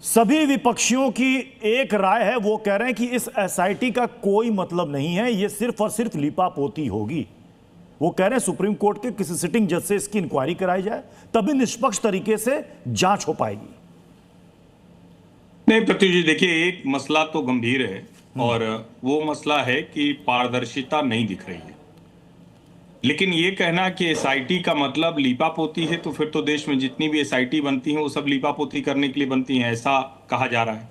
सभी विपक्षियों की एक राय है, वो कह रहे हैं कि इस एसआईटी का कोई मतलब नहीं है, ये सिर्फ और सिर्फ लीपापोती होगी। वो कह रहे हैं सुप्रीम कोर्ट के किसी सिटिंग जज से इसकी इंक्वायरी कराई जाए, तभी निष्पक्ष तरीके से जांच हो पाएगी। नहीं प्रत्युष जी, देखिए एक मसला तो गंभीर है और वो मसला है कि पारदर्शिता नहीं दिख रही है। लेकिन ये कहना कि एसआईटी का मतलब लीपापोती है, तो फिर तो देश में जितनी भी एसआईटी बनती हैं वो सब लीपापोती करने के लिए बनती हैं, ऐसा कहा जा रहा है।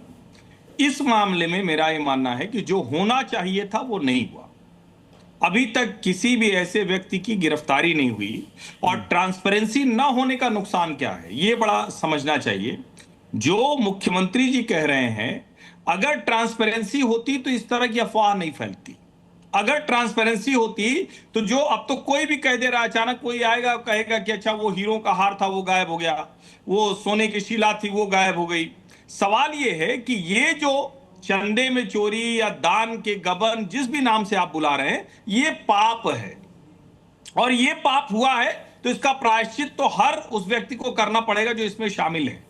इस मामले में मेरा ये मानना है कि जो होना चाहिए था वो नहीं हुआ। अभी तक किसी भी ऐसे व्यक्ति की गिरफ्तारी नहीं हुई और ट्रांसपेरेंसी ना होने का नुकसान क्या है ये बड़ा समझना चाहिए। जो मुख्यमंत्री जी कह रहे हैं, अगर ट्रांसपेरेंसी होती तो इस तरह की अफवाह नहीं फैलती। अगर ट्रांसपेरेंसी होती तो जो अब तो कोई भी कह दे रहा है, अचानक कोई आएगा कहेगा कि अच्छा वो हीरो का हार था वो गायब हो गया, वो सोने की शीला थी वो गायब हो गई। सवाल ये है कि ये जो चंदे में चोरी या दान के गबन, जिस भी नाम से आप बुला रहे हैं, ये पाप है और ये पाप हुआ है तो इसका प्रायश्चित तो हर उस व्यक्ति को करना पड़ेगा जो इसमें शामिल है।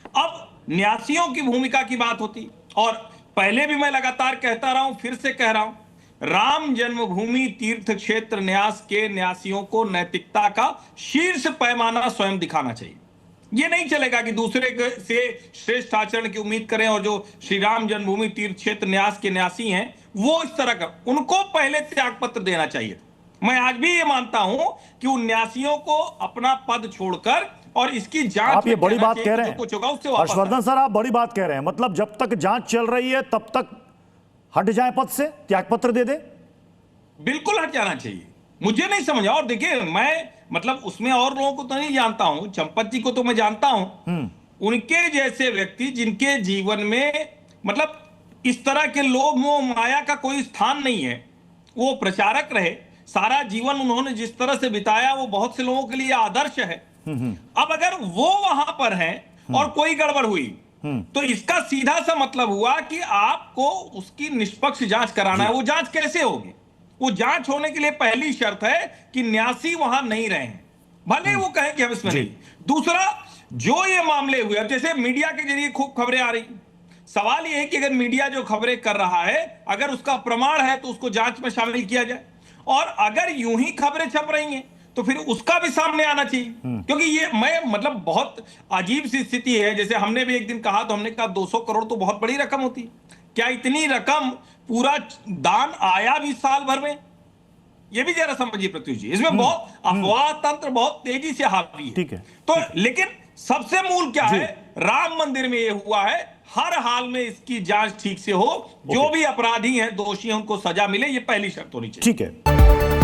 अब न्यासियों की भूमिका की बात होती, और पहले भी मैं लगातार कहता रहा हूं, फिर से कह रहा हूं, राम जन्मभूमि तीर्थ क्षेत्र न्यास के न्यासियों को नैतिकता का शीर्ष पैमाना स्वयं दिखाना चाहिए। ये नहीं चलेगा कि दूसरे से श्रेष्ठ आचरण की उम्मीद करें, और जो श्री राम जन्मभूमि तीर्थ क्षेत्र न्यास के न्यासी हैं वो इस तरह का, उनको पहले त्यागपत्र देना चाहिए। मैं आज भी ये मानता हूं कि उन न्यासियों को अपना पद छोड़कर और इसकी जांच, आप ये बड़ी बात कह रहे हैं कुछ होगा उससे वापस। हर्षवर्धन सर, आप बड़ी बात कह रहे हैं, मतलब जब तक जांच चल रही है तब तक हट जाए पद से, त्यागपत्र दे दे। बिल्कुल हट जाना चाहिए, मुझे नहीं समझ। और देखिए मैं मतलब उसमें और लोगों को तो नहीं जानता हूं, चंपत जी को तो मैं जानता हूं, उनके जैसे व्यक्ति जिनके जीवन में मतलब इस तरह के लोभ मोह माया का कोई स्थान नहीं है, वो प्रचारक रहे, सारा जीवन उन्होंने जिस तरह से बिताया वो बहुत से लोगों के लिए आदर्श है। अब अगर वो वहां पर हैं और कोई गड़बड़ हुई तो इसका सीधा सा मतलब हुआ कि आपको उसकी निष्पक्ष जांच कराना है। वो जांच कैसे होगी? वो जांच होने के लिए पहली शर्त है कि न्यासी वहां नहीं रहे, भले वो कहें कि हम इसमें नहीं। दूसरा, जो ये मामले हुए, अब जैसे मीडिया के जरिए खूब खबरें आ रही, सवाल ये है कि अगर मीडिया जो खबरें कर रहा है अगर उसका प्रमाण है तो उसको जांच में शामिल किया जाए, और अगर यूं ही खबरें छप रही हैं तो फिर उसका भी सामने आना चाहिए। क्योंकि ये मैं मतलब बहुत अजीब सी स्थिति है। जैसे हमने भी एक दिन कहा, तो हमने कहा 200 करोड़ तो बहुत बड़ी रकम होती, क्या इतनी रकम पूरा दान आया भी साल भर में? ये भी जरा समझिए प्रत्युष जी, इसमें बहुत अफवाह तंत्र बहुत तेजी से हावी है। ठीक है, तो लेकिन सबसे मूल क्या है, राम मंदिर में ये हुआ है, हर हाल में इसकी जांच ठीक से हो, जो भी अपराधी हैं दोषी हैं उनको सजा मिले, ये पहली शर्त होनी चाहिए। ठीक है।